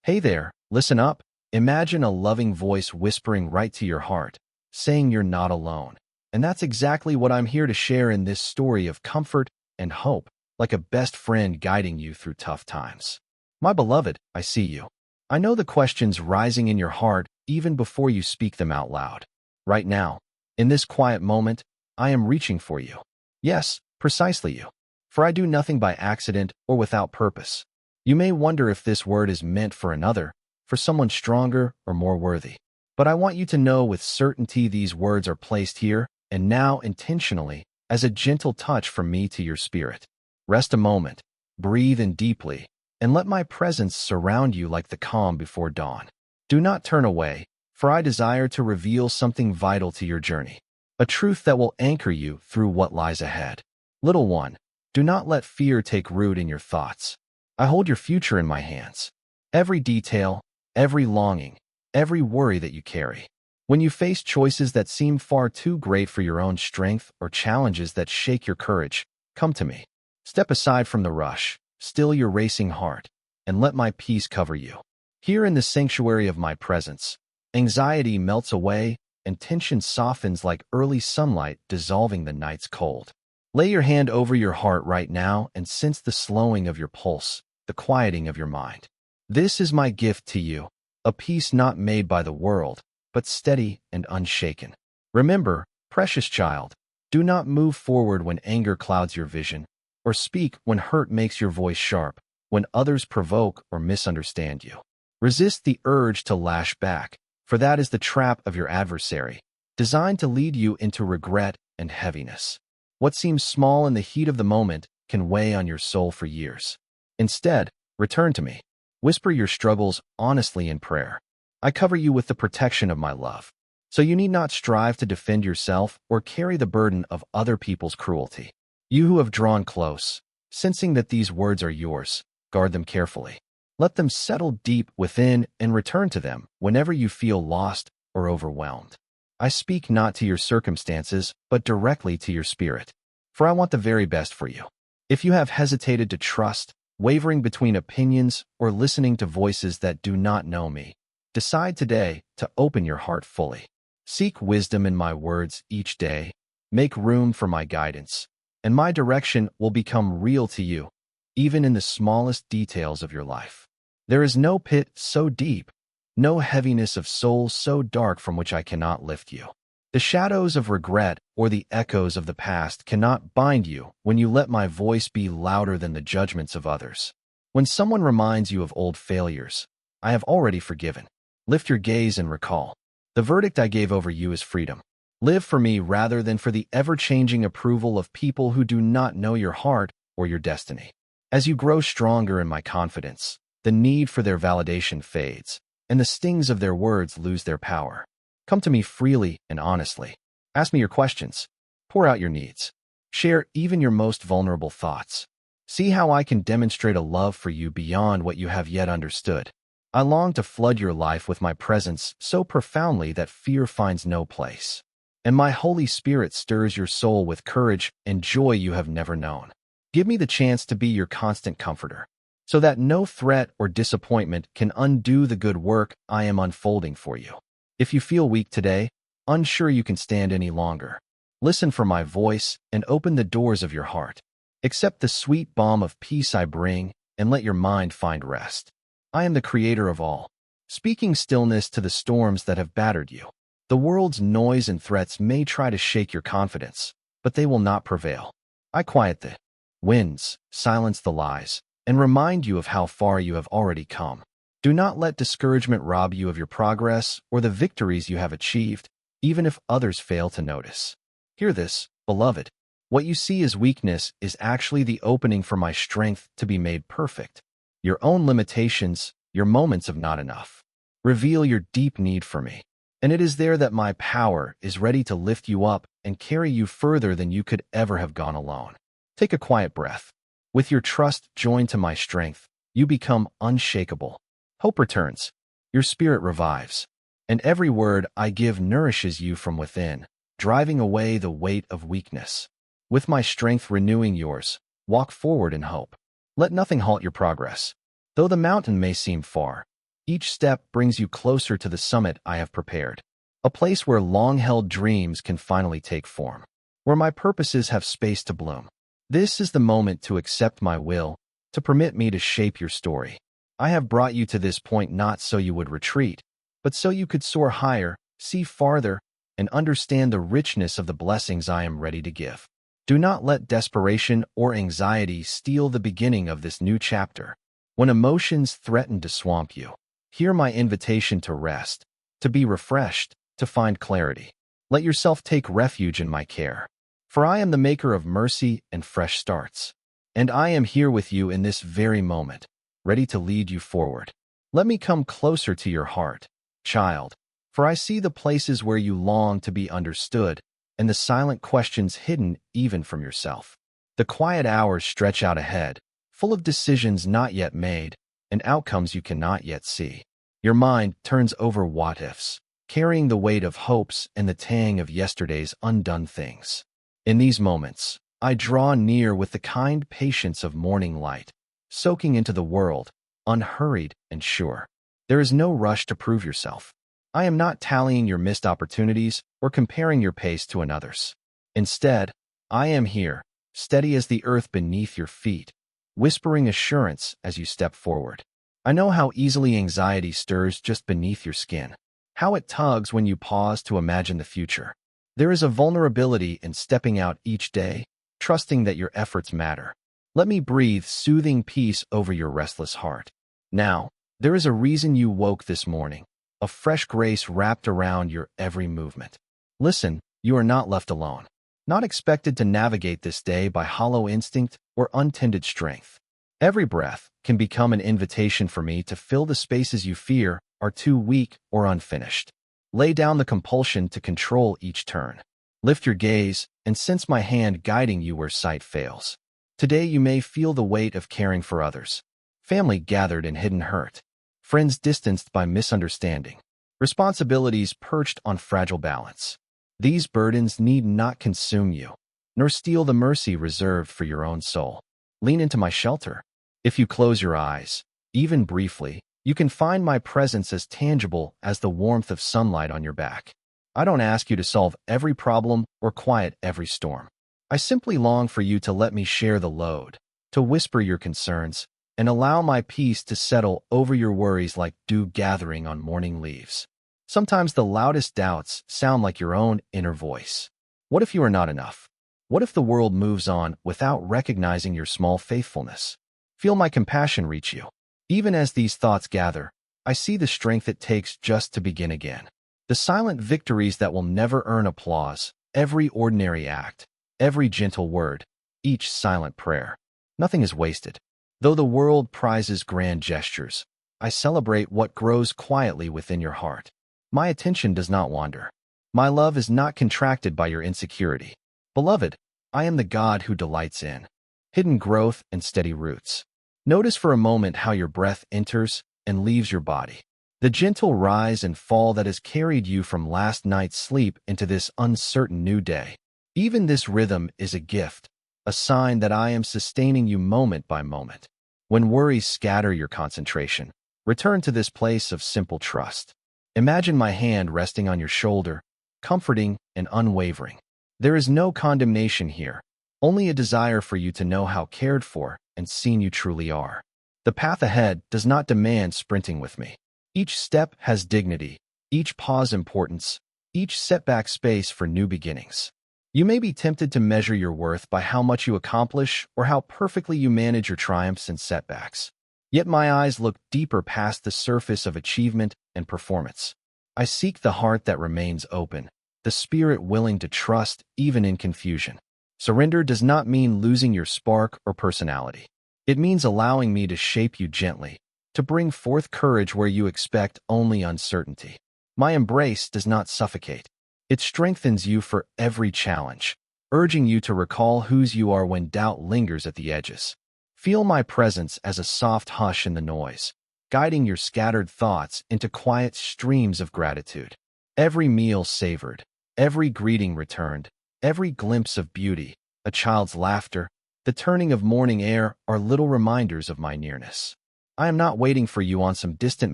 Hey there, listen up. Imagine a loving voice whispering right to your heart, saying you're not alone. And that's exactly what I'm here to share in this story of comfort and hope, like a best friend guiding you through tough times. My beloved, I see you. I know the questions rising in your heart even before you speak them out loud. Right now, in this quiet moment, I am reaching for you. Yes, precisely you. For I do nothing by accident or without purpose. You may wonder if this word is meant for another, for someone stronger or more worthy. But I want you to know with certainty these words are placed here and now intentionally as a gentle touch from me to your spirit. Rest a moment, breathe in deeply, and let my presence surround you like the calm before dawn. Do not turn away, for I desire to reveal something vital to your journey, a truth that will anchor you through what lies ahead. Little one, do not let fear take root in your thoughts. I hold your future in my hands. Every detail, every longing, every worry that you carry. When you face choices that seem far too great for your own strength or challenges that shake your courage, come to me. Step aside from the rush, still your racing heart, and let my peace cover you. Here in the sanctuary of my presence, anxiety melts away and tension softens like early sunlight dissolving the night's cold. Lay your hand over your heart right now and sense the slowing of your pulse, the quieting of your mind. This is my gift to you, a peace not made by the world, but steady and unshaken. Remember, precious child, do not move forward when anger clouds your vision, or speak when hurt makes your voice sharp, when others provoke or misunderstand you. Resist the urge to lash back, for that is the trap of your adversary, designed to lead you into regret and heaviness. What seems small in the heat of the moment can weigh on your soul for years. Instead, return to me. Whisper your struggles honestly in prayer. I cover you with the protection of my love. So you need not strive to defend yourself or carry the burden of other people's cruelty. You who have drawn close, sensing that these words are yours, guard them carefully. Let them settle deep within and return to them whenever you feel lost or overwhelmed. I speak not to your circumstances, but directly to your spirit, for I want the very best for you. If you have hesitated to trust, wavering between opinions, or listening to voices that do not know me, decide today to open your heart fully. Seek wisdom in my words each day, make room for my guidance, and my direction will become real to you, even in the smallest details of your life. There is no pit so deep, no heaviness of soul so dark from which I cannot lift you. The shadows of regret or the echoes of the past cannot bind you when you let my voice be louder than the judgments of others. When someone reminds you of old failures, I have already forgiven. Lift your gaze and recall. The verdict I gave over you is freedom. Live for me rather than for the ever-changing approval of people who do not know your heart or your destiny. As you grow stronger in my confidence, the need for their validation fades, and the stings of their words lose their power. Come to me freely and honestly. Ask me your questions. Pour out your needs. Share even your most vulnerable thoughts. See how I can demonstrate a love for you beyond what you have yet understood. I long to flood your life with my presence so profoundly that fear finds no place. And my Holy Spirit stirs your soul with courage and joy you have never known. Give me the chance to be your constant comforter, so that no threat or disappointment can undo the good work I am unfolding for you. If you feel weak today, unsure you can stand any longer, listen for my voice and open the doors of your heart. Accept the sweet balm of peace I bring and let your mind find rest. I am the creator of all, speaking stillness to the storms that have battered you. The world's noise and threats may try to shake your confidence, but they will not prevail. I quiet the winds, silence the lies, and remind you of how far you have already come. Do not let discouragement rob you of your progress or the victories you have achieved, even if others fail to notice. Hear this, beloved. What you see as weakness is actually the opening for my strength to be made perfect. Your own limitations, your moments of not enough, reveal your deep need for me. And it is there that my power is ready to lift you up and carry you further than you could ever have gone alone. Take a quiet breath. With your trust joined to my strength, you become unshakable. Hope returns, your spirit revives, and every word I give nourishes you from within, driving away the weight of weakness. With my strength renewing yours, walk forward in hope. Let nothing halt your progress. Though the mountain may seem far, Each step brings you closer to the summit I have prepared, a place where long-held dreams can finally take form, where my purposes have space to bloom. This is the moment to accept my will, to permit me to shape your story. I have brought you to this point not so you would retreat, but so you could soar higher, see farther, and understand the richness of the blessings I am ready to give. Do not let desperation or anxiety steal the beginning of this new chapter. When emotions threaten to swamp you, hear my invitation to rest, to be refreshed, to find clarity. Let yourself take refuge in my care. For I am the maker of mercy and fresh starts. And I am here with you in this very moment, ready to lead you forward. Let me come closer to your heart, child, for I see the places where you long to be understood and the silent questions hidden even from yourself. The quiet hours stretch out ahead, full of decisions not yet made and outcomes you cannot yet see. Your mind turns over what-ifs, carrying the weight of hopes and the tang of yesterday's undone things. In these moments, I draw near with the kind patience of morning light, soaking into the world, unhurried and sure. There is no rush to prove yourself. I am not tallying your missed opportunities or comparing your pace to another's. Instead, I am here, steady as the earth beneath your feet, whispering assurance as you step forward. I know how easily anxiety stirs just beneath your skin, how it tugs when you pause to imagine the future. There is a vulnerability in stepping out each day, trusting that your efforts matter. Let me breathe soothing peace over your restless heart. Now, there is a reason you woke this morning, a fresh grace wrapped around your every movement. Listen, you are not left alone, not expected to navigate this day by hollow instinct or untended strength. Every breath can become an invitation for me to fill the spaces you fear are too weak or unfinished. Lay down the compulsion to control each turn. Lift your gaze and sense my hand guiding you where sight fails. Today you may feel the weight of caring for others. Family gathered in hidden hurt. Friends distanced by misunderstanding. Responsibilities perched on fragile balance. These burdens need not consume you, nor steal the mercy reserved for your own soul. Lean into my shelter. If you close your eyes, even briefly, you can find my presence as tangible as the warmth of sunlight on your back. I don't ask you to solve every problem or quiet every storm. I simply long for you to let me share the load, to whisper your concerns, and allow my peace to settle over your worries like dew gathering on morning leaves. Sometimes the loudest doubts sound like your own inner voice. What if you are not enough? What if the world moves on without recognizing your small faithfulness? Feel my compassion reach you. Even as these thoughts gather, I see the strength it takes just to begin again. The silent victories that will never earn applause, every ordinary act, every gentle word, each silent prayer. Nothing is wasted. Though the world prizes grand gestures, I celebrate what grows quietly within your heart. My attention does not wander. My love is not contracted by your insecurity. Beloved, I am the God who delights in hidden growth and steady roots. Notice for a moment how your breath enters and leaves your body. The gentle rise and fall that has carried you from last night's sleep into this uncertain new day. Even this rhythm is a gift, a sign that I am sustaining you moment by moment. When worries scatter your concentration, return to this place of simple trust. Imagine my hand resting on your shoulder, comforting and unwavering. There is no condemnation here, only a desire for you to know how cared for and seen you truly are. The path ahead does not demand sprinting with me. Each step has dignity, each pause importance, each setback space for new beginnings. You may be tempted to measure your worth by how much you accomplish or how perfectly you manage your triumphs and setbacks. Yet my eyes look deeper past the surface of achievement and performance. I seek the heart that remains open, the spirit willing to trust even in confusion. Surrender does not mean losing your spark or personality. It means allowing me to shape you gently, to bring forth courage where you expect only uncertainty. My embrace does not suffocate. It strengthens you for every challenge, urging you to recall whose you are when doubt lingers at the edges. Feel my presence as a soft hush in the noise, guiding your scattered thoughts into quiet streams of gratitude. Every meal savored, every greeting returned, every glimpse of beauty, a child's laughter, the turning of morning air are little reminders of my nearness. I am not waiting for you on some distant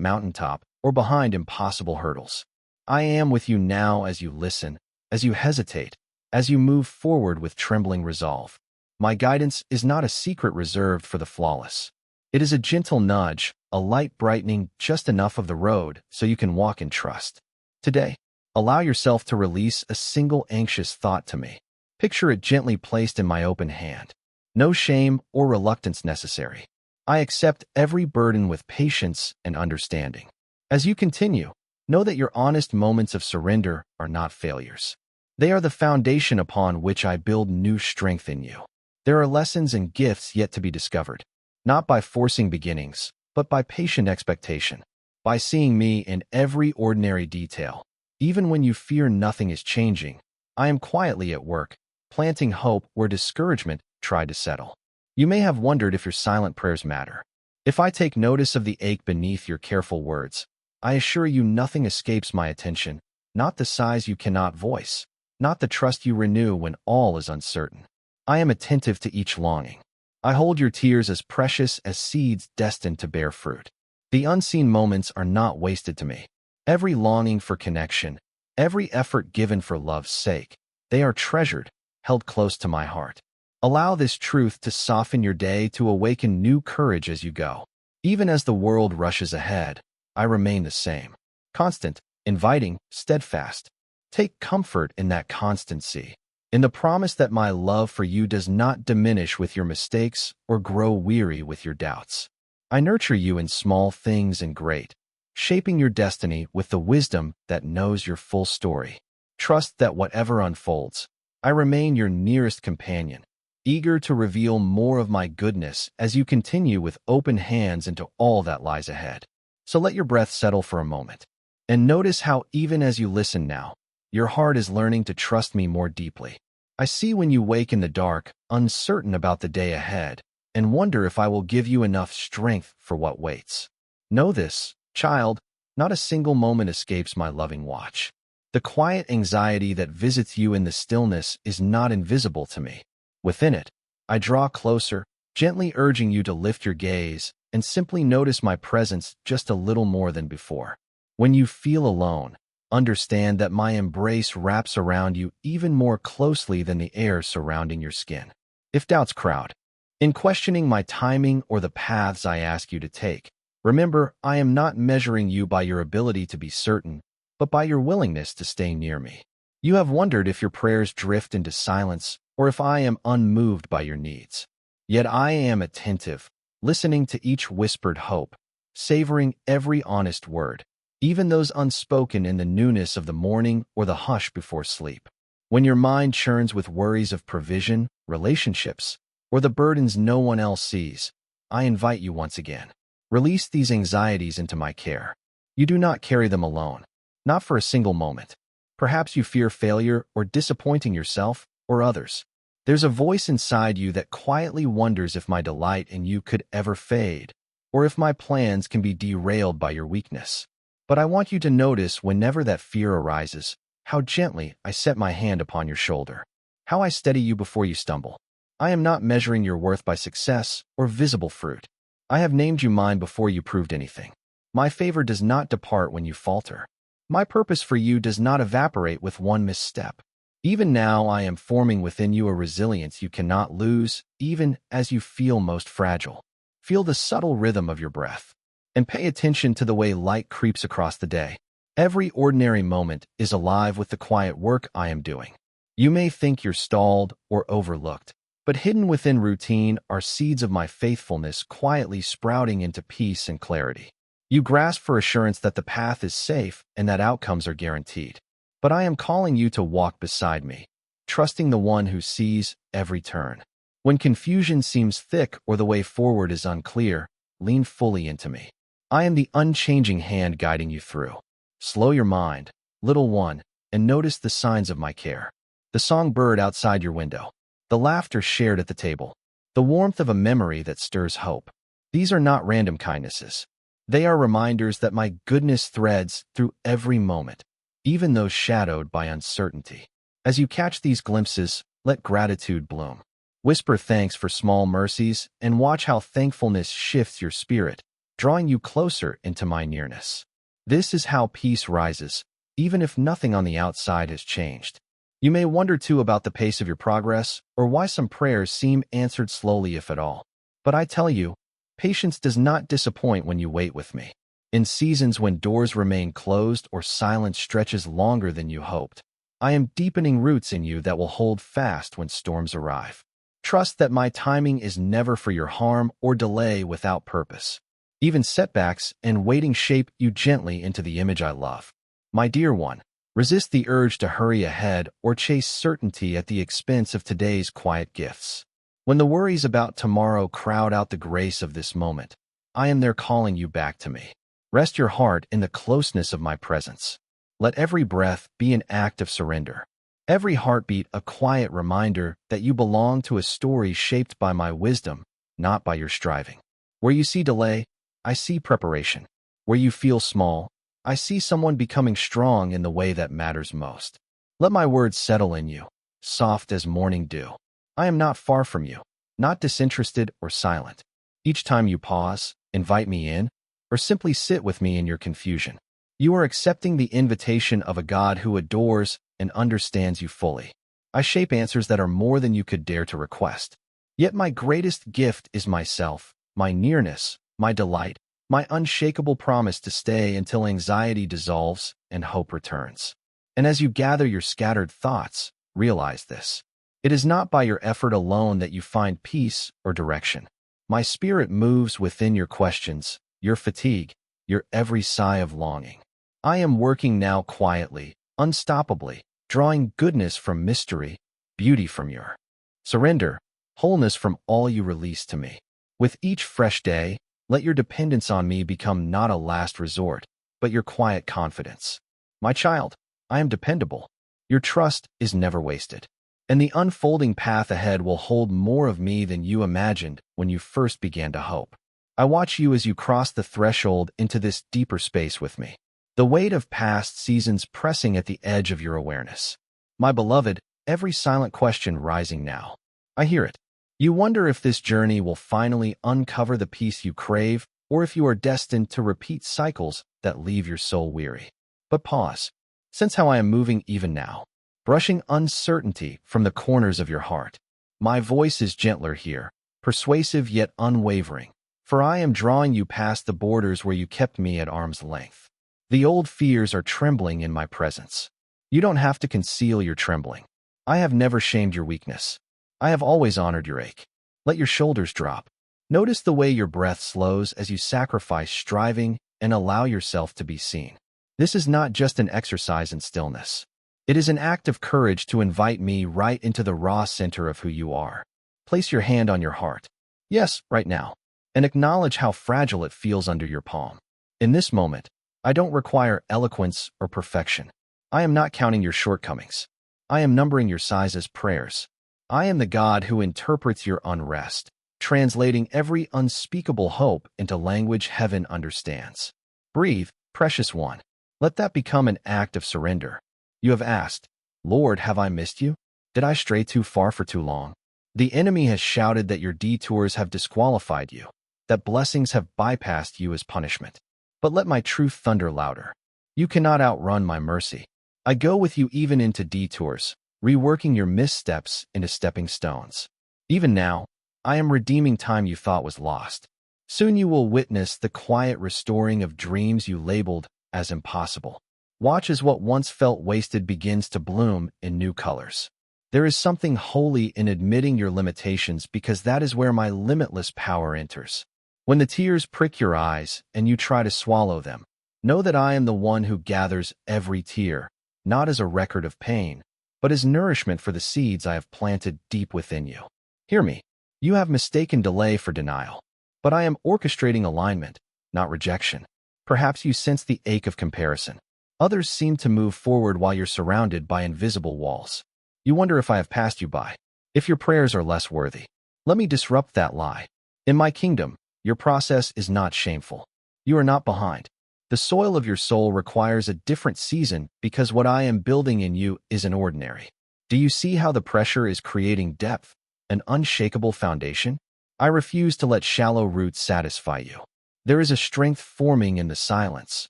mountaintop or behind impossible hurdles. I am with you now as you listen, as you hesitate, as you move forward with trembling resolve. My guidance is not a secret reserved for the flawless. It is a gentle nudge, a light brightening just enough of the road so you can walk in trust. Today, allow yourself to release a single anxious thought to me. Picture it gently placed in my open hand. No shame or reluctance necessary. I accept every burden with patience and understanding. As you continue, know that your honest moments of surrender are not failures. They are the foundation upon which I build new strength in you. There are lessons and gifts yet to be discovered, not by forcing beginnings, but by patient expectation, by seeing me in every ordinary detail. Even when you fear nothing is changing, I am quietly at work, planting hope where discouragement tried to settle. You may have wondered if your silent prayers matter. If I take notice of the ache beneath your careful words, I assure you nothing escapes my attention, not the sighs you cannot voice, not the trust you renew when all is uncertain. I am attentive to each longing. I hold your tears as precious as seeds destined to bear fruit. The unseen moments are not wasted to me. Every longing for connection, every effort given for love's sake, they are treasured, held close to my heart. Allow this truth to soften your day, to awaken new courage as you go. Even as the world rushes ahead, I remain the same. Constant, inviting, steadfast. Take comfort in that constancy, in the promise that my love for you does not diminish with your mistakes or grow weary with your doubts. I nurture you in small things and great, shaping your destiny with the wisdom that knows your full story. Trust that whatever unfolds, I remain your nearest companion, eager to reveal more of my goodness as you continue with open hands into all that lies ahead. So let your breath settle for a moment, and notice how even as you listen now, your heart is learning to trust me more deeply. I see when you wake in the dark, uncertain about the day ahead, and wonder if I will give you enough strength for what waits. Know this, child, not a single moment escapes my loving watch. The quiet anxiety that visits you in the stillness is not invisible to me. Within it, I draw closer, gently urging you to lift your gaze and simply notice my presence just a little more than before. When you feel alone, understand that my embrace wraps around you even more closely than the air surrounding your skin. If doubts crowd, in questioning my timing or the paths I ask you to take, remember, I am not measuring you by your ability to be certain, but by your willingness to stay near me. You have wondered if your prayers drift into silence or if I am unmoved by your needs. Yet I am attentive, listening to each whispered hope, savoring every honest word, even those unspoken in the newness of the morning or the hush before sleep. When your mind churns with worries of provision, relationships, or the burdens no one else sees, I invite you once again. Release these anxieties into my care. You do not carry them alone, not for a single moment. Perhaps you fear failure or disappointing yourself or others. There's a voice inside you that quietly wonders if my delight in you could ever fade, or if my plans can be derailed by your weakness. But I want you to notice whenever that fear arises, how gently I set my hand upon your shoulder, how I steady you before you stumble. I am not measuring your worth by success or visible fruit. I have named you mine before you proved anything. My favor does not depart when you falter. My purpose for you does not evaporate with one misstep. Even now I am forming within you a resilience you cannot lose, even as you feel most fragile. Feel the subtle rhythm of your breath, and pay attention to the way light creeps across the day. Every ordinary moment is alive with the quiet work I am doing. You may think you're stalled or overlooked, but hidden within routine are seeds of my faithfulness quietly sprouting into peace and clarity. You grasp for assurance that the path is safe and that outcomes are guaranteed. But I am calling you to walk beside me, trusting the one who sees every turn. When confusion seems thick or the way forward is unclear, lean fully into me. I am the unchanging hand guiding you through. Slow your mind, little one, and notice the signs of my care. The songbird outside your window, the laughter shared at the table, the warmth of a memory that stirs hope. These are not random kindnesses. They are reminders that my goodness threads through every moment, even those shadowed by uncertainty. As you catch these glimpses, let gratitude bloom. Whisper thanks for small mercies and watch how thankfulness shifts your spirit, drawing you closer into my nearness. This is how peace rises, even if nothing on the outside has changed. You may wonder too about the pace of your progress, or why some prayers seem answered slowly if at all. But I tell you, patience does not disappoint when you wait with me. In seasons when doors remain closed or silence stretches longer than you hoped, I am deepening roots in you that will hold fast when storms arrive. Trust that my timing is never for your harm or delay without purpose. Even setbacks and waiting shape you gently into the image I love. My dear one, resist the urge to hurry ahead or chase certainty at the expense of today's quiet gifts. When the worries about tomorrow crowd out the grace of this moment, I am there calling you back to me. Rest your heart in the closeness of my presence. Let every breath be an act of surrender. Every heartbeat a quiet reminder that you belong to a story shaped by my wisdom, not by your striving. Where you see delay, I see preparation. Where you feel small, I see someone becoming strong in the way that matters most. Let my words settle in you, soft as morning dew. I am not far from you, not disinterested or silent. Each time you pause, invite me in, or simply sit with me in your confusion, you are accepting the invitation of a God who adores and understands you fully. I shape answers that are more than you could dare to request. Yet my greatest gift is myself, my nearness, my delight, my unshakable promise to stay until anxiety dissolves and hope returns. And as you gather your scattered thoughts, realize this. It is not by your effort alone that you find peace or direction. My spirit moves within your questions, your fatigue, your every sigh of longing. I am working now quietly, unstoppably, drawing goodness from mystery, beauty from your surrender, wholeness from all you release to me. With each fresh day, let your dependence on me become not a last resort, but your quiet confidence. My child, I am dependable. Your trust is never wasted. And the unfolding path ahead will hold more of me than you imagined when you first began to hope. I watch you as you cross the threshold into this deeper space with me, the weight of past seasons pressing at the edge of your awareness. My beloved, every silent question rising now. I hear it. You wonder if this journey will finally uncover the peace you crave, or if you are destined to repeat cycles that leave your soul weary. But pause. Sense how I am moving even now, brushing uncertainty from the corners of your heart. My voice is gentler here, persuasive yet unwavering, for I am drawing you past the borders where you kept me at arm's length. The old fears are trembling in my presence. You don't have to conceal your trembling. I have never shamed your weakness. I have always honored your ache. Let your shoulders drop. Notice the way your breath slows as you sacrifice striving and allow yourself to be seen. This is not just an exercise in stillness. It is an act of courage to invite me right into the raw center of who you are. Place your hand on your heart. Yes, right now. And acknowledge how fragile it feels under your palm. In this moment, I don't require eloquence or perfection. I am not counting your shortcomings. I am numbering your sighs as prayers. I am the God who interprets your unrest, translating every unspeakable hope into language heaven understands. Breathe, precious one. Let that become an act of surrender. You have asked, Lord, have I missed you? Did I stray too far for too long? The enemy has shouted that your detours have disqualified you, that blessings have bypassed you as punishment. But let my truth thunder louder. You cannot outrun my mercy. I go with you even into detours, reworking your missteps into stepping stones. Even now, I am redeeming time you thought was lost. Soon you will witness the quiet restoring of dreams you labeled as impossible. Watch as what once felt wasted begins to bloom in new colors. There is something holy in admitting your limitations because that is where my limitless power enters. When the tears prick your eyes and you try to swallow them, know that I am the one who gathers every tear, not as a record of pain, but as nourishment for the seeds I have planted deep within you. Hear me. You have mistaken delay for denial, but I am orchestrating alignment, not rejection. Perhaps you sense the ache of comparison. Others seem to move forward while you're surrounded by invisible walls. You wonder if I have passed you by, if your prayers are less worthy. Let me disrupt that lie. In my kingdom, your process is not shameful. You are not behind. The soil of your soul requires a different season because what I am building in you isn't ordinary. Do you see how the pressure is creating depth, an unshakable foundation? I refuse to let shallow roots satisfy you. There is a strength forming in the silence,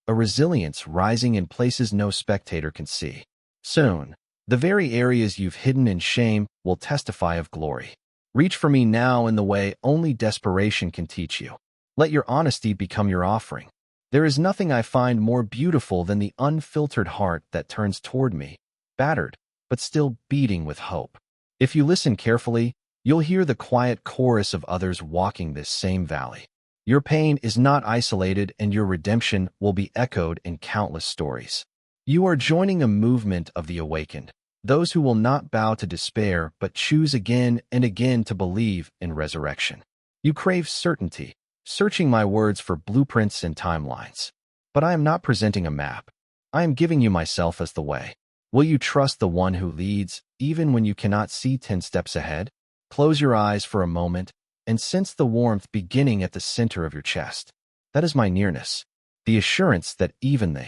a resilience rising in places no spectator can see. Soon, the very areas you've hidden in shame will testify of glory. Reach for me now in the way only desperation can teach you. Let your honesty become your offering. There is nothing I find more beautiful than the unfiltered heart that turns toward me, battered, but still beating with hope. If you listen carefully, you'll hear the quiet chorus of others walking this same valley. Your pain is not isolated, and your redemption will be echoed in countless stories. You are joining a movement of the awakened, those who will not bow to despair but choose again and again to believe in resurrection. You crave certainty, searching my words for blueprints and timelines. But I am not presenting a map. I am giving you myself as the way. Will you trust the one who leads, even when you cannot see 10 steps ahead? Close your eyes for a moment and sense the warmth beginning at the center of your chest. That is my nearness, the assurance that even the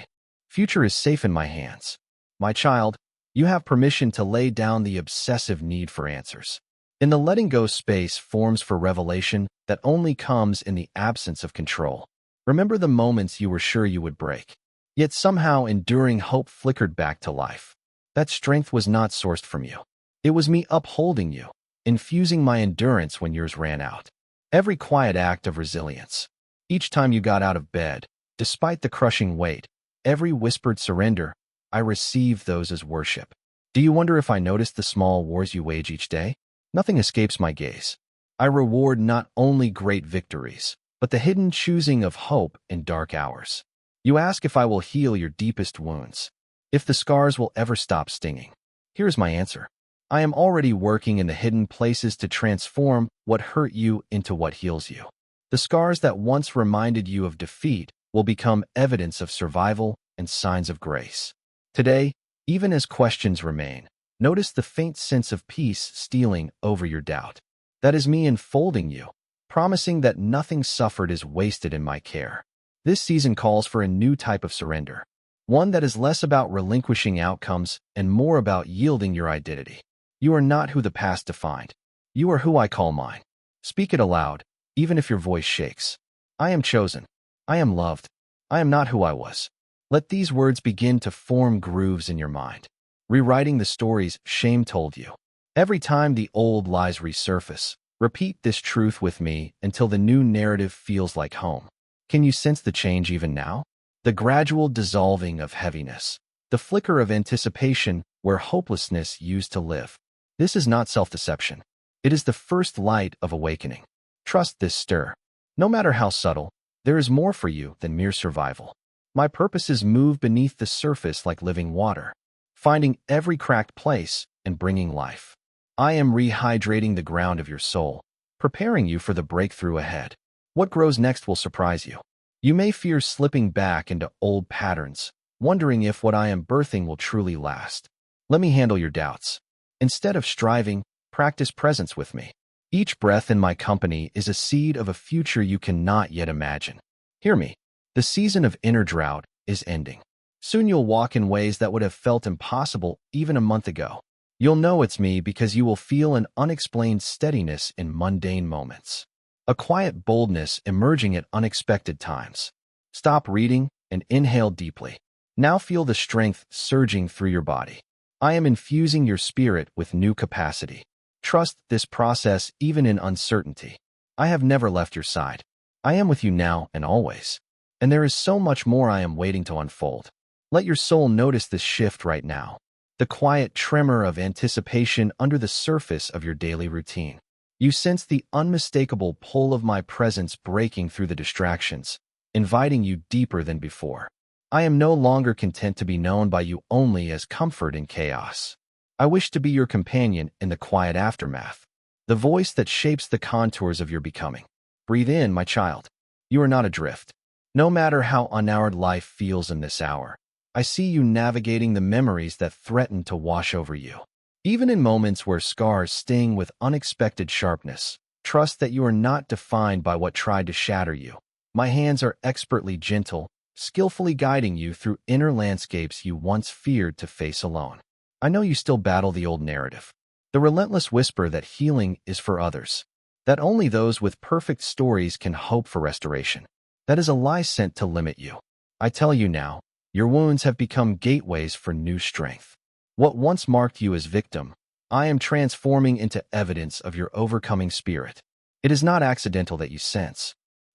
future is safe in my hands. My child, you have permission to lay down the obsessive need for answers. In the letting go space forms for revelation that only comes in the absence of control. Remember the moments you were sure you would break, yet somehow enduring hope flickered back to life. That strength was not sourced from you. It was me upholding you, infusing my endurance when yours ran out. Every quiet act of resilience, each time you got out of bed, despite the crushing weight, every whispered surrender, I receive those as worship. Do you wonder if I notice the small wars you wage each day? Nothing escapes my gaze. I reward not only great victories, but the hidden choosing of hope in dark hours. You ask if I will heal your deepest wounds, if the scars will ever stop stinging. Here's my answer. I am already working in the hidden places to transform what hurt you into what heals you. The scars that once reminded you of defeat will become evidence of survival and signs of grace. Today, even as questions remain, notice the faint sense of peace stealing over your doubt. That is me enfolding you, promising that nothing suffered is wasted in my care. This season calls for a new type of surrender, one that is less about relinquishing outcomes and more about yielding your identity. You are not who the past defined. You are who I call mine. Speak it aloud, even if your voice shakes. I am chosen. I am loved. I am not who I was. Let these words begin to form grooves in your mind, rewriting the stories shame told you. Every time the old lies resurface, repeat this truth with me until the new narrative feels like home. Can you sense the change even now? The gradual dissolving of heaviness, the flicker of anticipation where hopelessness used to live. This is not self-deception. It is the first light of awakening. Trust this stir. No matter how subtle, there is more for you than mere survival. My purposes move beneath the surface like living water, finding every cracked place and bringing life. I am rehydrating the ground of your soul, preparing you for the breakthrough ahead. What grows next will surprise you. You may fear slipping back into old patterns, wondering if what I am birthing will truly last. Let me handle your doubts. Instead of striving, practice presence with me. Each breath in my company is a seed of a future you cannot yet imagine. Hear me. The season of inner drought is ending. Soon you'll walk in ways that would have felt impossible even a month ago. You'll know it's me because you will feel an unexplained steadiness in mundane moments, a quiet boldness emerging at unexpected times. Stop reading and inhale deeply. Now feel the strength surging through your body. I am infusing your spirit with new capacity. Trust this process even in uncertainty. I have never left your side. I am with you now and always. And there is so much more I am waiting to unfold. Let your soul notice this shift right now, the quiet tremor of anticipation under the surface of your daily routine. You sense the unmistakable pull of my presence breaking through the distractions, inviting you deeper than before. I am no longer content to be known by you only as comfort in chaos. I wish to be your companion in the quiet aftermath, the voice that shapes the contours of your becoming. Breathe in, my child. You are not adrift. No matter how unhonored life feels in this hour, I see you navigating the memories that threaten to wash over you. Even in moments where scars sting with unexpected sharpness, trust that you are not defined by what tried to shatter you. My hands are expertly gentle, skillfully guiding you through inner landscapes you once feared to face alone. I know you still battle the old narrative, the relentless whisper that healing is for others, that only those with perfect stories can hope for restoration. That is a lie sent to limit you. I tell you now, your wounds have become gateways for new strength. What once marked you as victim, I am transforming into evidence of your overcoming spirit. It is not accidental that you sense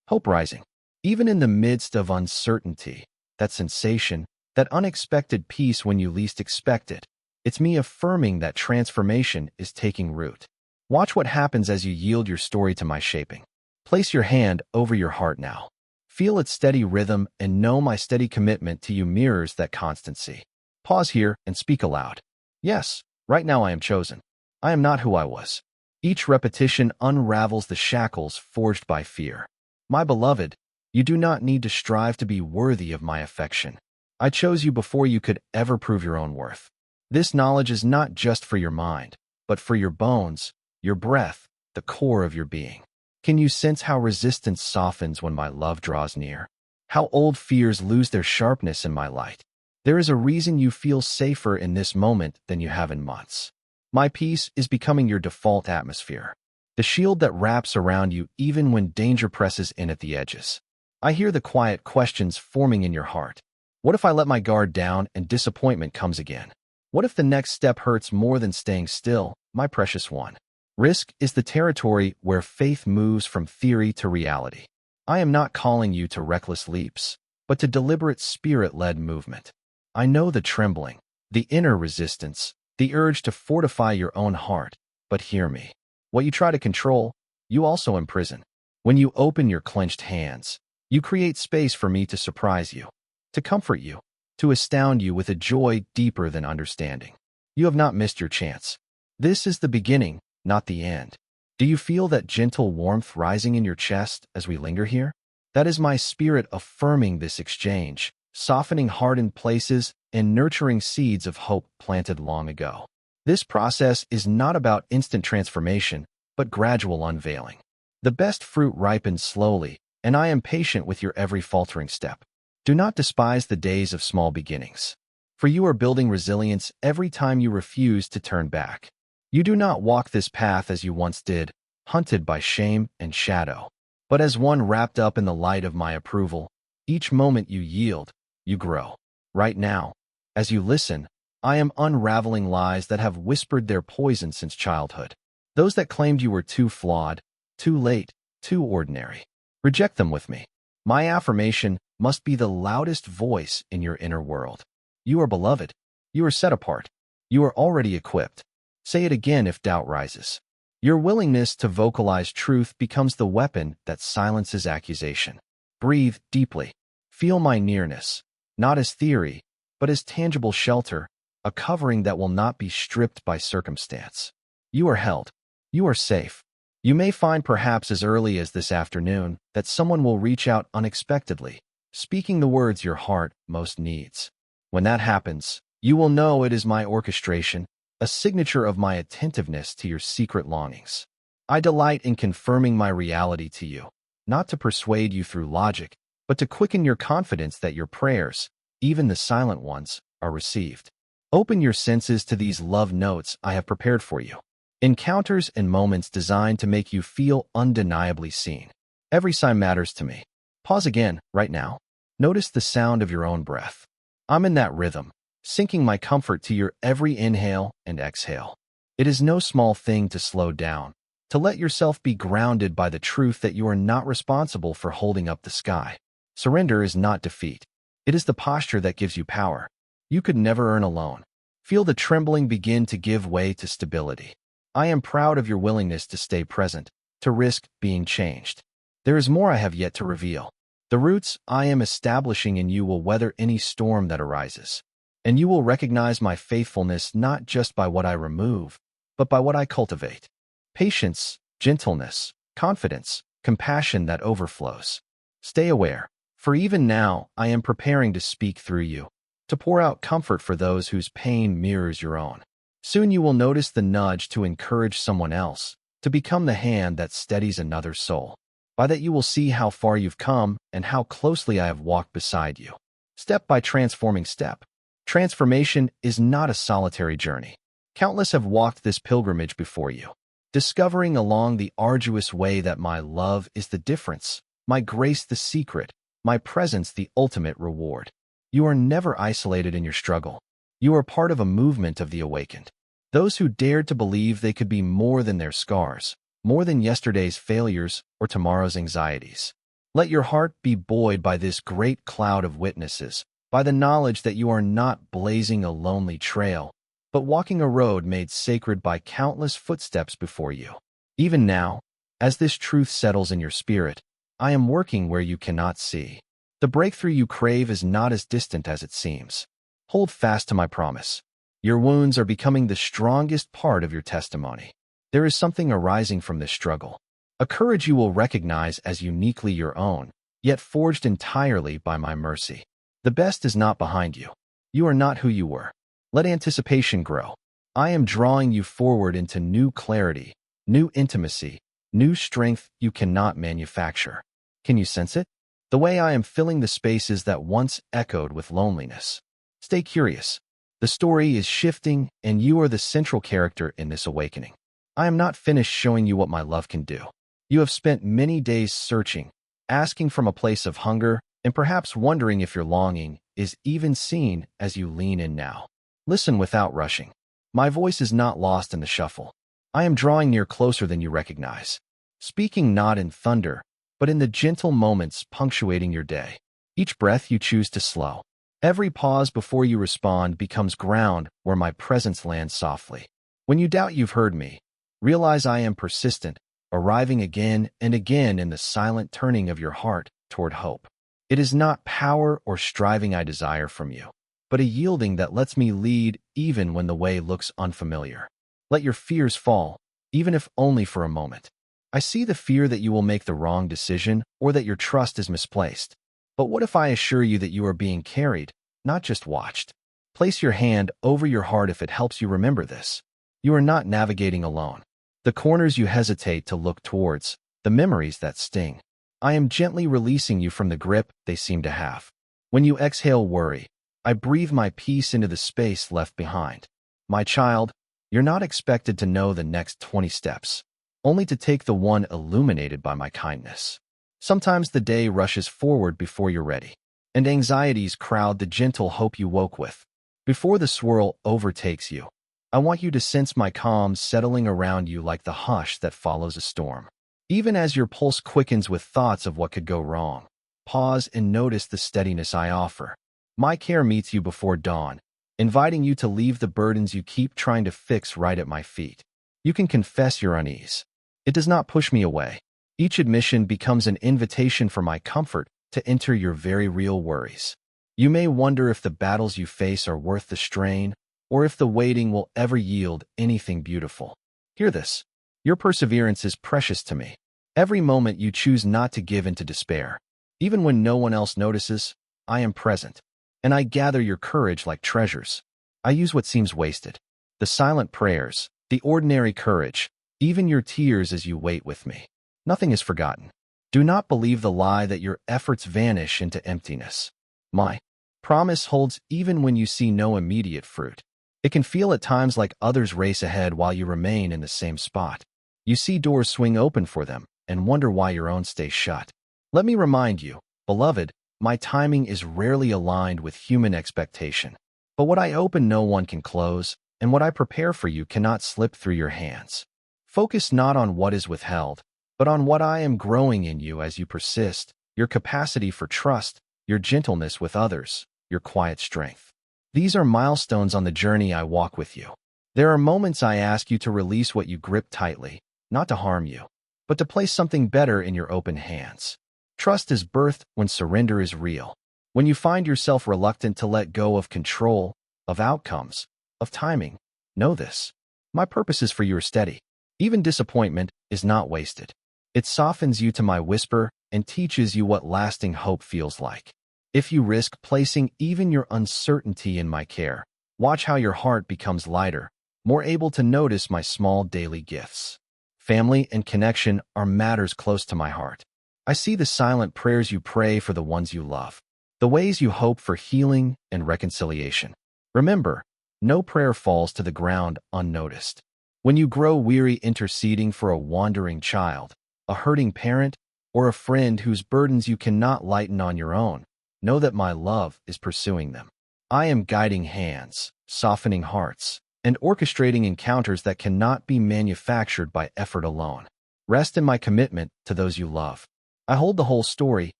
hope rising. Even in the midst of uncertainty, that sensation, that unexpected peace when you least expect it, it's me affirming that transformation is taking root. Watch what happens as you yield your story to my shaping. Place your hand over your heart now. Feel its steady rhythm and know my steady commitment to you mirrors that constancy. Pause here and speak aloud. Yes, right now I am chosen. I am not who I was. Each repetition unravels the shackles forged by fear. My beloved, you do not need to strive to be worthy of my affection. I chose you before you could ever prove your own worth. This knowledge is not just for your mind, but for your bones, your breath, the core of your being. Can you sense how resistance softens when my love draws near? How old fears lose their sharpness in my light? There is a reason you feel safer in this moment than you have in months. My peace is becoming your default atmosphere, the shield that wraps around you even when danger presses in at the edges. I hear the quiet questions forming in your heart. What if I let my guard down and disappointment comes again? What if the next step hurts more than staying still, my precious one? Risk is the territory where faith moves from theory to reality. I am not calling you to reckless leaps, but to deliberate spirit-led movement. I know the trembling, the inner resistance, the urge to fortify your own heart, but hear me. What you try to control, you also imprison. When you open your clenched hands, you create space for me to surprise you, to comfort you, to astound you with a joy deeper than understanding. You have not missed your chance. This is the beginning, not the end. Do you feel that gentle warmth rising in your chest as we linger here? That is my spirit affirming this exchange, softening hardened places and nurturing seeds of hope planted long ago. This process is not about instant transformation, but gradual unveiling. The best fruit ripens slowly, and I am patient with your every faltering step. Do not despise the days of small beginnings, for you are building resilience every time you refuse to turn back. You do not walk this path as you once did, hunted by shame and shadow, but as one wrapped up in the light of my approval. Each moment you yield, you grow. Right now, as you listen, I am unraveling lies that have whispered their poison since childhood. Those that claimed you were too flawed, too late, too ordinary. Reject them with me. My affirmation must be the loudest voice in your inner world. You are beloved. You are set apart. You are already equipped. Say it again if doubt rises. Your willingness to vocalize truth becomes the weapon that silences accusation. Breathe deeply. Feel my nearness, not as theory, but as tangible shelter, a covering that will not be stripped by circumstance. You are held. You are safe. You may find perhaps as early as this afternoon that someone will reach out unexpectedly, speaking the words your heart most needs. When that happens, you will know it is my orchestration, a signature of my attentiveness to your secret longings. I delight in confirming my reality to you, not to persuade you through logic, but to quicken your confidence that your prayers, even the silent ones, are received. Open your senses to these love notes I have prepared for you. Encounters and moments designed to make you feel undeniably seen. Every sign matters to me. Pause again, right now. Notice the sound of your own breath. I'm in that rhythm, sinking my comfort to your every inhale and exhale. It is no small thing to slow down, to let yourself be grounded by the truth that you are not responsible for holding up the sky. Surrender is not defeat. It is the posture that gives you power. You could never earn alone. Feel the trembling begin to give way to stability. I am proud of your willingness to stay present, to risk being changed. There is more I have yet to reveal. The roots I am establishing in you will weather any storm that arises, and you will recognize my faithfulness not just by what I remove, but by what I cultivate. Patience, gentleness, confidence, compassion that overflows. Stay aware, for even now I am preparing to speak through you, to pour out comfort for those whose pain mirrors your own. Soon you will notice the nudge to encourage someone else, to become the hand that steadies another soul. By that you will see how far you've come and how closely I have walked beside you, step by transforming step. Transformation is not a solitary journey. Countless have walked this pilgrimage before you, discovering along the arduous way that my love is the difference, my grace the secret, My presence the ultimate reward. You are never isolated in your struggle. You are part of a movement of the awakened. Those who dared to believe they could be more than their scars, more than yesterday's failures or tomorrow's anxieties. Let your heart be buoyed by this great cloud of witnesses, by the knowledge that you are not blazing a lonely trail, but walking a road made sacred by countless footsteps before you. Even now, as this truth settles in your spirit, I am working where you cannot see. The breakthrough you crave is not as distant as it seems. Hold fast to my promise. Your wounds are becoming the strongest part of your testimony. There is something arising from this struggle, a courage you will recognize as uniquely your own, yet forged entirely by my mercy. The best is not behind you. You are not who you were. Let anticipation grow. I am drawing you forward into new clarity, new intimacy, new strength you cannot manufacture. Can you sense it? The way I am filling the spaces that once echoed with loneliness. Stay curious. The story is shifting, and you are the central character in this awakening. I am not finished showing you what my love can do. You have spent many days searching, asking from a place of hunger, and perhaps wondering if your longing is even seen as you lean in now. Listen without rushing. My voice is not lost in the shuffle. I am drawing near closer than you recognize, speaking not in thunder, but in the gentle moments punctuating your day. Each breath you choose to slow, every pause before you respond becomes ground where my presence lands softly. When you doubt you've heard me, realize I am persistent, arriving again and again in the silent turning of your heart toward hope. It is not power or striving I desire from you, but a yielding that lets me lead even when the way looks unfamiliar. Let your fears fall, even if only for a moment. I see the fear that you will make the wrong decision or that your trust is misplaced. But what if I assure you that you are being carried, not just watched? Place your hand over your heart if it helps you remember this. You are not navigating alone. The corners you hesitate to look towards, the memories that sting. I am gently releasing you from the grip they seem to have. When you exhale worry, I breathe my peace into the space left behind. My child, you're not expected to know the next 20 steps, only to take the one illuminated by my kindness. Sometimes the day rushes forward before you're ready, and anxieties crowd the gentle hope you woke with. Before the swirl overtakes you, I want you to sense my calm settling around you like the hush that follows a storm. Even as your pulse quickens with thoughts of what could go wrong, pause and notice the steadiness I offer. My care meets you before dawn, inviting you to leave the burdens you keep trying to fix right at my feet. You can confess your unease. It does not push me away. Each admission becomes an invitation for my comfort to enter your very real worries. You may wonder if the battles you face are worth the strain, or if the waiting will ever yield anything beautiful. Hear this. Your perseverance is precious to me. Every moment you choose not to give in to despair. Even when no one else notices, I am present, and I gather your courage like treasures. I use what seems wasted, the silent prayers, the ordinary courage, even your tears as you wait with me. Nothing is forgotten. Do not believe the lie that your efforts vanish into emptiness. My promise holds even when you see no immediate fruit. It can feel at times like others race ahead while you remain in the same spot. You see doors swing open for them and wonder why your own stay shut. Let me remind you, beloved, my timing is rarely aligned with human expectation. But what I open no one can close, and what I prepare for you cannot slip through your hands. Focus not on what is withheld, but on what I am growing in you as you persist, your capacity for trust, your gentleness with others, your quiet strength. These are milestones on the journey I walk with you. There are moments I ask you to release what you grip tightly, not to harm you, but to place something better in your open hands. Trust is birthed when surrender is real. When you find yourself reluctant to let go of control, of outcomes, of timing, know this. My purpose is for you are steady. Even disappointment is not wasted. It softens you to my whisper and teaches you what lasting hope feels like. If you risk placing even your uncertainty in my care, watch how your heart becomes lighter, more able to notice my small daily gifts. Family and connection are matters close to my heart. I see the silent prayers you pray for the ones you love, the ways you hope for healing and reconciliation. Remember, no prayer falls to the ground unnoticed. When you grow weary interceding for a wandering child, a hurting parent, or a friend whose burdens you cannot lighten on your own, know that my love is pursuing them. I am guiding hands, softening hearts, and orchestrating encounters that cannot be manufactured by effort alone. Rest in my commitment to those you love. I hold the whole story,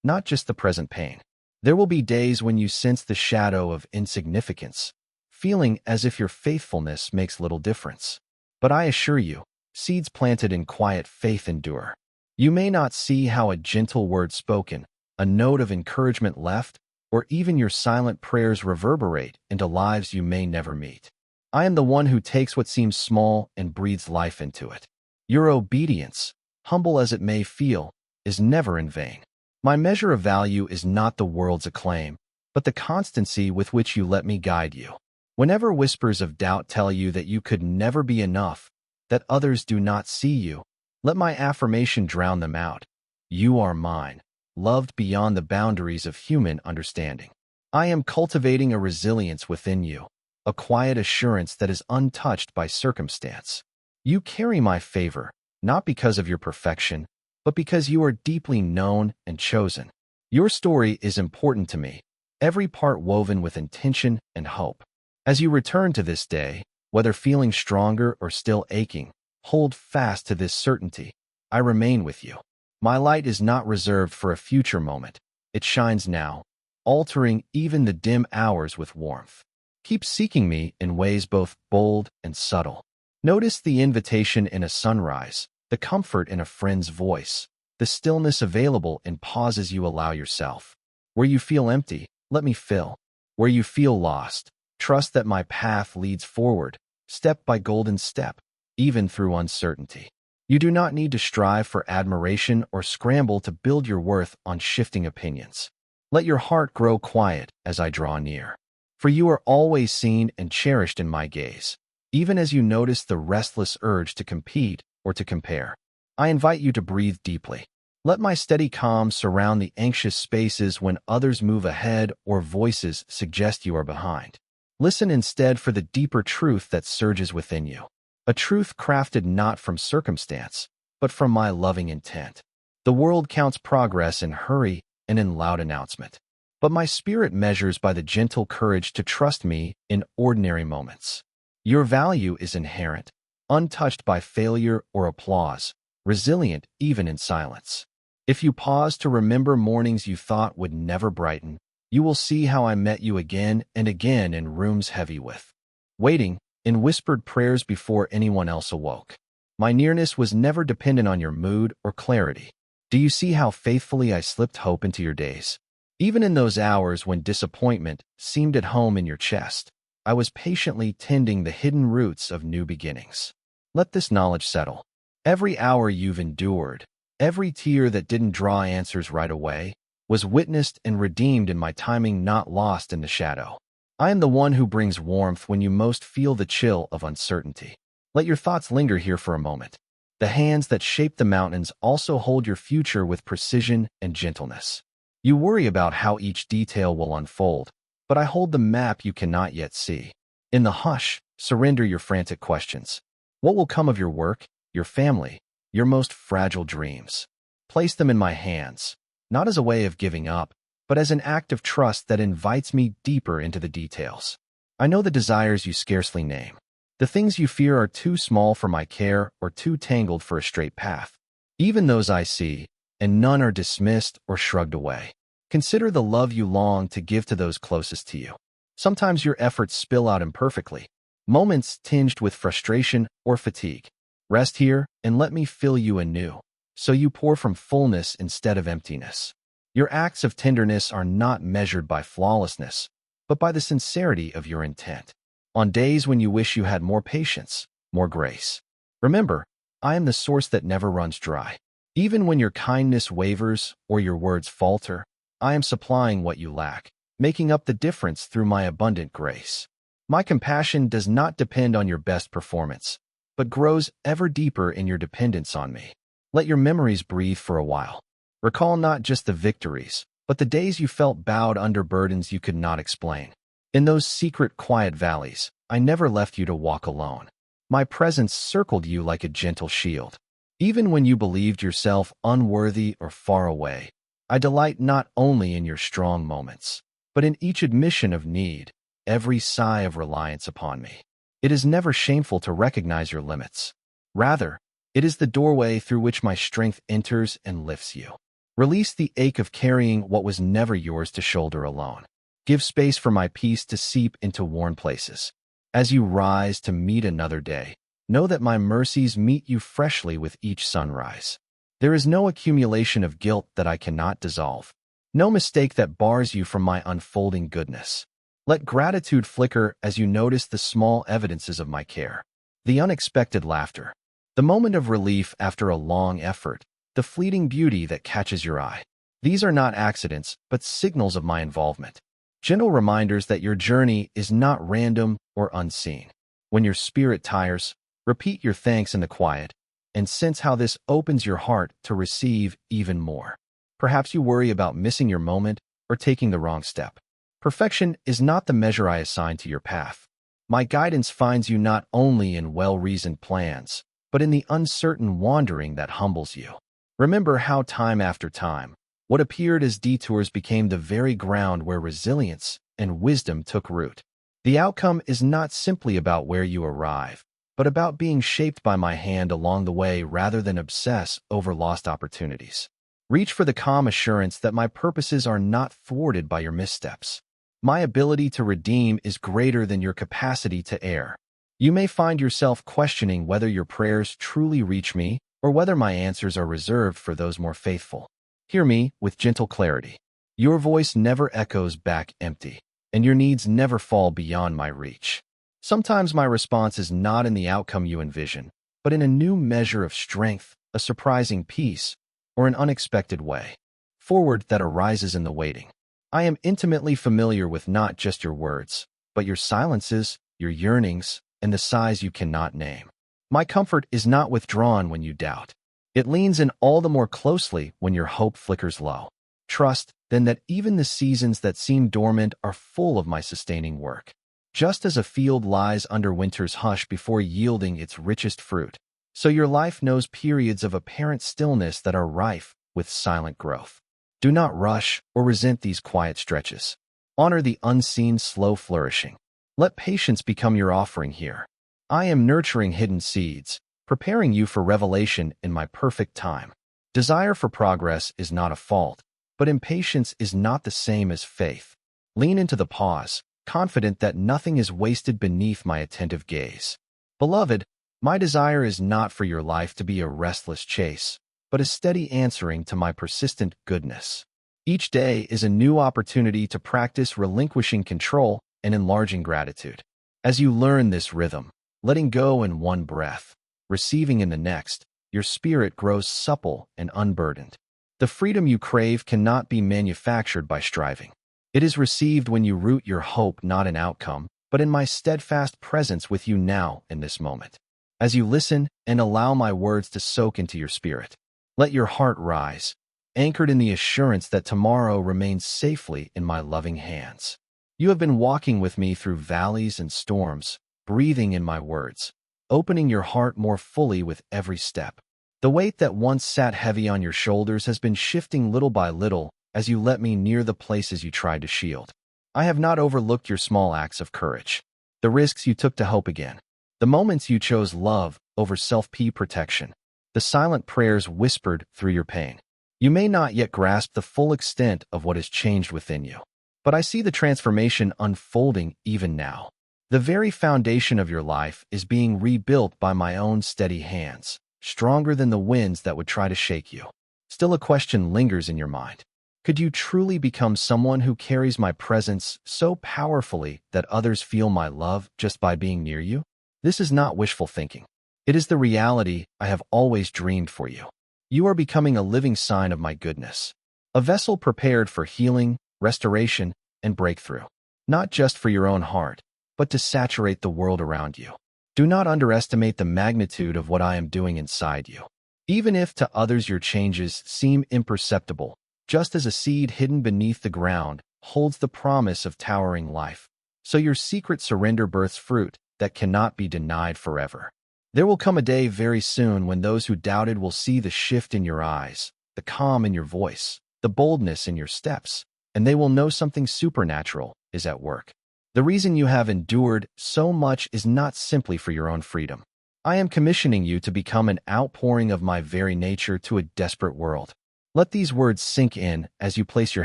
not just the present pain. There will be days when you sense the shadow of insignificance, feeling as if your faithfulness makes little difference. But I assure you, seeds planted in quiet faith endure. You may not see how a gentle word spoken, a note of encouragement left, or even your silent prayers reverberate into lives you may never meet. I am the one who takes what seems small and breathes life into it. Your obedience, humble as it may feel, is never in vain. My measure of value is not the world's acclaim, but the constancy with which you let me guide you. Whenever whispers of doubt tell you that you could never be enough, that others do not see you, let my affirmation drown them out. You are mine, loved beyond the boundaries of human understanding. I am cultivating a resilience within you, a quiet assurance that is untouched by circumstance. You carry my favor, not because of your perfection, but because you are deeply known and chosen. Your story is important to me, every part woven with intention and hope. As you return to this day, whether feeling stronger or still aching, hold fast to this certainty. I remain with you. My light is not reserved for a future moment. It shines now, altering even the dim hours with warmth. Keep seeking me in ways both bold and subtle. Notice the invitation in a sunrise, the comfort in a friend's voice, the stillness available in pauses you allow yourself. Where you feel empty, let me fill. Where you feel lost, trust that my path leads forward, step by golden step, even through uncertainty. You do not need to strive for admiration or scramble to build your worth on shifting opinions. Let your heart grow quiet as I draw near. For you are always seen and cherished in my gaze, even as you notice the restless urge to compete or to compare. I invite you to breathe deeply. Let my steady calm surround the anxious spaces when others move ahead or voices suggest you are behind. Listen instead for the deeper truth that surges within you. A truth crafted not from circumstance, but from my loving intent. The world counts progress in hurry and in loud announcement, but my spirit measures by the gentle courage to trust me in ordinary moments. Your value is inherent, untouched by failure or applause, resilient even in silence. If you pause to remember mornings you thought would never brighten, you will see how I met you again and again in rooms heavy with waiting, in whispered prayers before anyone else awoke. My nearness was never dependent on your mood or clarity. Do you see how faithfully I slipped hope into your days? Even in those hours when disappointment seemed at home in your chest, I was patiently tending the hidden roots of new beginnings. Let this knowledge settle. Every hour you've endured, every tear that didn't draw answers right away, was witnessed and redeemed in my timing, not lost in the shadow. I am the one who brings warmth when you most feel the chill of uncertainty. Let your thoughts linger here for a moment. The hands that shape the mountains also hold your future with precision and gentleness. You worry about how each detail will unfold, but I hold the map you cannot yet see. In the hush, surrender your frantic questions. What will come of your work, your family, your most fragile dreams? Place them in my hands, not as a way of giving up, but as an act of trust that invites me deeper into the details. I know the desires you scarcely name. The things you fear are too small for my care or too tangled for a straight path. Even those I see, and none are dismissed or shrugged away. Consider the love you long to give to those closest to you. Sometimes your efforts spill out imperfectly, moments tinged with frustration or fatigue. Rest here and let me fill you anew, so you pour from fullness instead of emptiness. Your acts of tenderness are not measured by flawlessness, but by the sincerity of your intent. On days when you wish you had more patience, more grace, remember, I am the source that never runs dry. Even when your kindness wavers or your words falter, I am supplying what you lack, making up the difference through my abundant grace. My compassion does not depend on your best performance, but grows ever deeper in your dependence on me. Let your memories breathe for a while. Recall not just the victories, but the days you felt bowed under burdens you could not explain. In those secret, quiet valleys, I never left you to walk alone. My presence circled you like a gentle shield. Even when you believed yourself unworthy or far away, I delight not only in your strong moments, but in each admission of need, every sigh of reliance upon me. It is never shameful to recognize your limits. Rather, it is the doorway through which my strength enters and lifts you. Release the ache of carrying what was never yours to shoulder alone. Give space for my peace to seep into worn places. As you rise to meet another day, know that my mercies meet you freshly with each sunrise. There is no accumulation of guilt that I cannot dissolve, no mistake that bars you from my unfolding goodness. Let gratitude flicker as you notice the small evidences of my care. The unexpected laughter, the moment of relief after a long effort, the fleeting beauty that catches your eye. These are not accidents, but signals of my involvement. Gentle reminders that your journey is not random or unseen. When your spirit tires, repeat your thanks in the quiet, and sense how this opens your heart to receive even more. Perhaps you worry about missing your moment or taking the wrong step. Perfection is not the measure I assign to your path. My guidance finds you not only in well-reasoned plans, but in the uncertain wandering that humbles you. Remember how time after time, what appeared as detours became the very ground where resilience and wisdom took root. The outcome is not simply about where you arrive, but about being shaped by my hand along the way rather than obsess over lost opportunities. Reach for the calm assurance that my purposes are not thwarted by your missteps. My ability to redeem is greater than your capacity to err. You may find yourself questioning whether your prayers truly reach me or whether my answers are reserved for those more faithful. Hear me with gentle clarity. Your voice never echoes back empty, and your needs never fall beyond my reach. Sometimes my response is not in the outcome you envision, but in a new measure of strength, a surprising peace, or an unexpected way forward that arises in the waiting. I am intimately familiar with not just your words, but your silences, your yearnings, and the sighs you cannot name. My comfort is not withdrawn when you doubt. It leans in all the more closely when your hope flickers low. Trust, then, that even the seasons that seem dormant are full of my sustaining work. Just as a field lies under winter's hush before yielding its richest fruit, so your life knows periods of apparent stillness that are rife with silent growth. Do not rush or resent these quiet stretches. Honor the unseen slow flourishing. Let patience become your offering here. I am nurturing hidden seeds, preparing you for revelation in my perfect time. Desire for progress is not a fault, but impatience is not the same as faith. Lean into the pause, confident that nothing is wasted beneath my attentive gaze. Beloved, my desire is not for your life to be a restless chase, but a steady answering to my persistent goodness. Each day is a new opportunity to practice relinquishing control and enlarging gratitude. As you learn this rhythm, letting go in one breath, receiving in the next, your spirit grows supple and unburdened. The freedom you crave cannot be manufactured by striving. It is received when you root your hope not in outcome, but in my steadfast presence with you now in this moment. As you listen and allow my words to soak into your spirit, let your heart rise, anchored in the assurance that tomorrow remains safely in my loving hands. You have been walking with me through valleys and storms, breathing in my words, opening your heart more fully with every step. The weight that once sat heavy on your shoulders has been shifting little by little as you let me near the places you tried to shield. I have not overlooked your small acts of courage, the risks you took to hope again, the moments you chose love over self-protection, the silent prayers whispered through your pain. You may not yet grasp the full extent of what has changed within you, but I see the transformation unfolding even now. The very foundation of your life is being rebuilt by my own steady hands, stronger than the winds that would try to shake you. Still, a question lingers in your mind. Could you truly become someone who carries my presence so powerfully that others feel my love just by being near you? This is not wishful thinking. It is the reality I have always dreamed for you. You are becoming a living sign of my goodness, a vessel prepared for healing, restoration, and breakthrough, not just for your own heart, but to saturate the world around you. Do not underestimate the magnitude of what I am doing inside you. Even if to others your changes seem imperceptible, just as a seed hidden beneath the ground holds the promise of towering life, so your secret surrender births fruit that cannot be denied forever. There will come a day very soon when those who doubted will see the shift in your eyes, the calm in your voice, the boldness in your steps, and they will know something supernatural is at work. The reason you have endured so much is not simply for your own freedom. I am commissioning you to become an outpouring of my very nature to a desperate world. Let these words sink in as you place your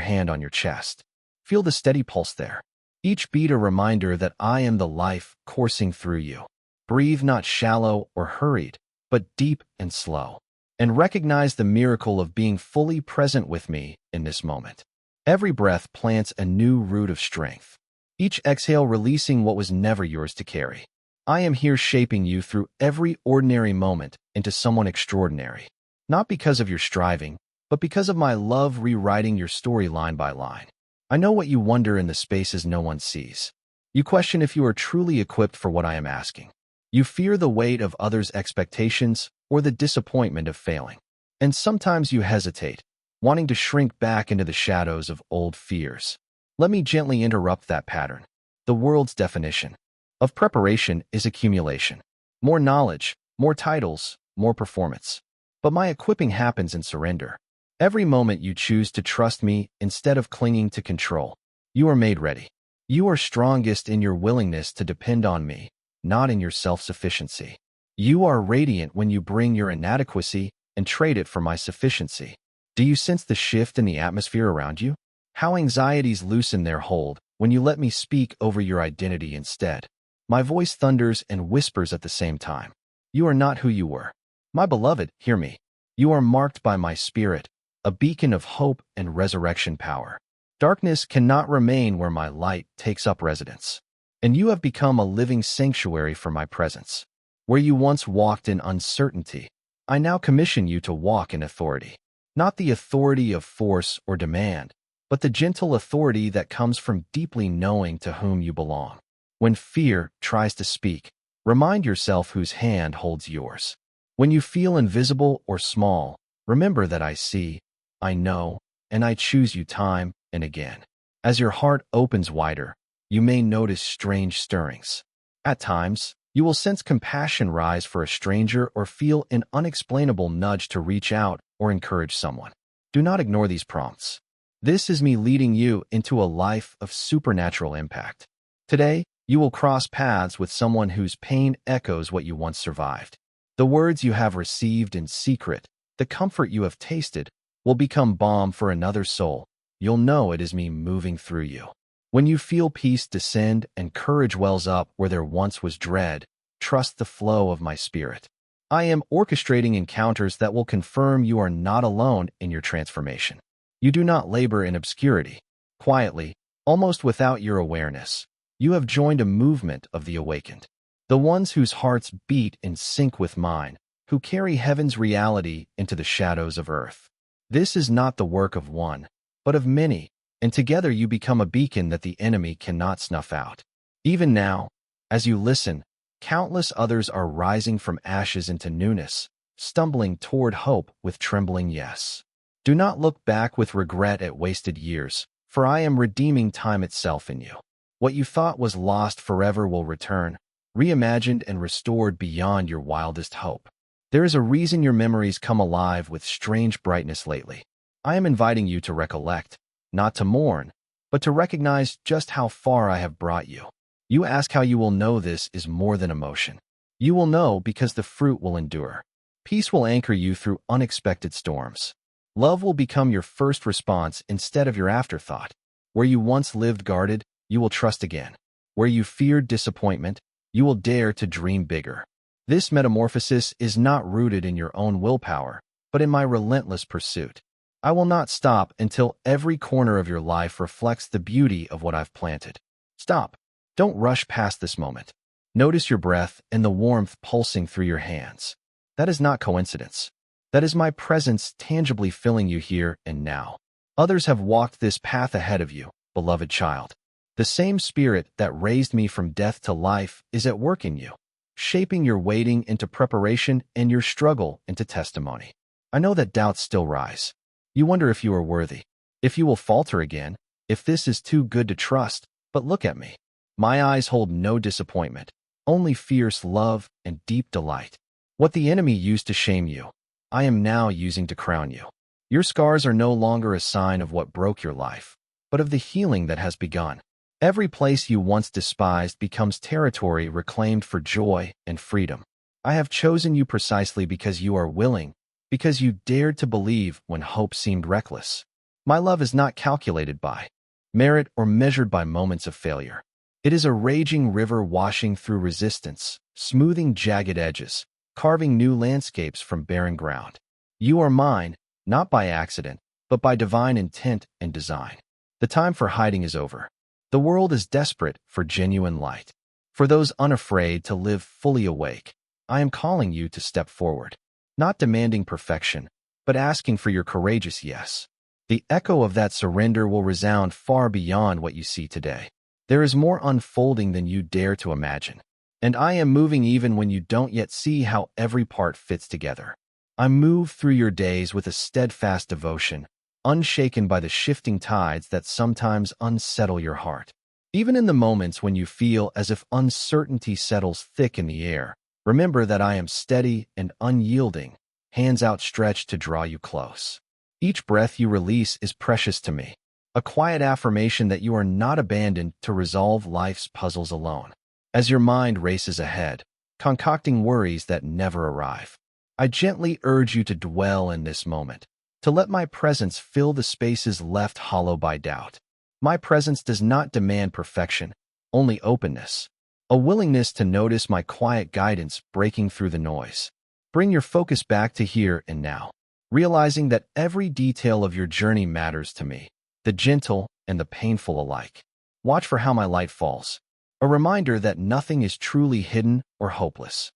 hand on your chest. Feel the steady pulse there. Each beat a reminder that I am the life coursing through you. Breathe not shallow or hurried, but deep and slow. And recognize the miracle of being fully present with me in this moment. Every breath plants a new root of strength. Each exhale releasing what was never yours to carry. I am here shaping you through every ordinary moment into someone extraordinary. Not because of your striving, but because of my love rewriting your story line by line. I know what you wonder in the spaces no one sees. You question if you are truly equipped for what I am asking. You fear the weight of others' expectations or the disappointment of failing. And sometimes you hesitate, wanting to shrink back into the shadows of old fears. Let me gently interrupt that pattern. The world's definition of preparation is accumulation. More knowledge, more titles, more performance. But my equipping happens in surrender. Every moment you choose to trust me instead of clinging to control. You are made ready. You are strongest in your willingness to depend on me, not in your self-sufficiency. You are radiant when you bring your inadequacy and trade it for my sufficiency. Do you sense the shift in the atmosphere around you? How anxieties loosen their hold when you let me speak over your identity instead. My voice thunders and whispers at the same time. You are not who you were. My beloved, hear me. You are marked by my spirit, a beacon of hope and resurrection power. Darkness cannot remain where my light takes up residence. And you have become a living sanctuary for my presence. Where you once walked in uncertainty, I now commission you to walk in authority. Not the authority of force or demand, but the gentle authority that comes from deeply knowing to whom you belong. When fear tries to speak, remind yourself whose hand holds yours. When you feel invisible or small, remember that I see, I know, and I choose you time and again. As your heart opens wider, you may notice strange stirrings. At times, you will sense compassion rise for a stranger or feel an unexplainable nudge to reach out or encourage someone. Do not ignore these prompts. This is me leading you into a life of supernatural impact. Today, you will cross paths with someone whose pain echoes what you once survived. The words you have received in secret, the comfort you have tasted, will become balm for another soul. You'll know it is me moving through you. When you feel peace descend and courage wells up where there once was dread, trust the flow of my spirit. I am orchestrating encounters that will confirm you are not alone in your transformation. You do not labor in obscurity. Quietly, almost without your awareness, you have joined a movement of the awakened. The ones whose hearts beat in sync with mine, who carry heaven's reality into the shadows of earth. This is not the work of one, but of many, and together you become a beacon that the enemy cannot snuff out. Even now, as you listen, countless others are rising from ashes into newness, stumbling toward hope with trembling yes. Do not look back with regret at wasted years, for I am redeeming time itself in you. What you thought was lost forever will return, reimagined and restored beyond your wildest hope. There is a reason your memories come alive with strange brightness lately. I am inviting you to recollect, not to mourn, but to recognize just how far I have brought you. You ask how you will know this is more than emotion. You will know because the fruit will endure. Peace will anchor you through unexpected storms. Love will become your first response instead of your afterthought. Where you once lived guarded, you will trust again. Where you feared disappointment, you will dare to dream bigger. This metamorphosis is not rooted in your own willpower, but in my relentless pursuit. I will not stop until every corner of your life reflects the beauty of what I've planted. Stop. Don't rush past this moment. Notice your breath and the warmth pulsing through your hands. That is not coincidence. That is my presence tangibly filling you here and now. Others have walked this path ahead of you, beloved child. The same spirit that raised me from death to life is at work in you, shaping your waiting into preparation and your struggle into testimony. I know that doubts still rise. You wonder if you are worthy, if you will falter again, if this is too good to trust, but look at me. My eyes hold no disappointment, only fierce love and deep delight. What the enemy used to shame you, I am now using to crown you. Your scars are no longer a sign of what broke your life, but of the healing that has begun. Every place you once despised becomes territory reclaimed for joy and freedom. I have chosen you precisely because you are willing, because you dared to believe when hope seemed reckless. My love is not calculated by merit or measured by moments of failure. It is a raging river washing through resistance, smoothing jagged edges, carving new landscapes from barren ground. You are mine, not by accident, but by divine intent and design. The time for hiding is over. The world is desperate for genuine light. For those unafraid to live fully awake, I am calling you to step forward, not demanding perfection, but asking for your courageous yes. The echo of that surrender will resound far beyond what you see today. There is more unfolding than you dare to imagine. And I am moving even when you don't yet see how every part fits together. I move through your days with a steadfast devotion, unshaken by the shifting tides that sometimes unsettle your heart. Even in the moments when you feel as if uncertainty settles thick in the air, remember that I am steady and unyielding, hands outstretched to draw you close. Each breath you release is precious to me, a quiet affirmation that you are not abandoned to resolve life's puzzles alone. As your mind races ahead, concocting worries that never arrive, I gently urge you to dwell in this moment, to let my presence fill the spaces left hollow by doubt. My presence does not demand perfection, only openness, a willingness to notice my quiet guidance breaking through the noise. Bring your focus back to here and now, realizing that every detail of your journey matters to me, the gentle and the painful alike. Watch for how my light falls, a reminder that nothing is truly hidden or hopeless.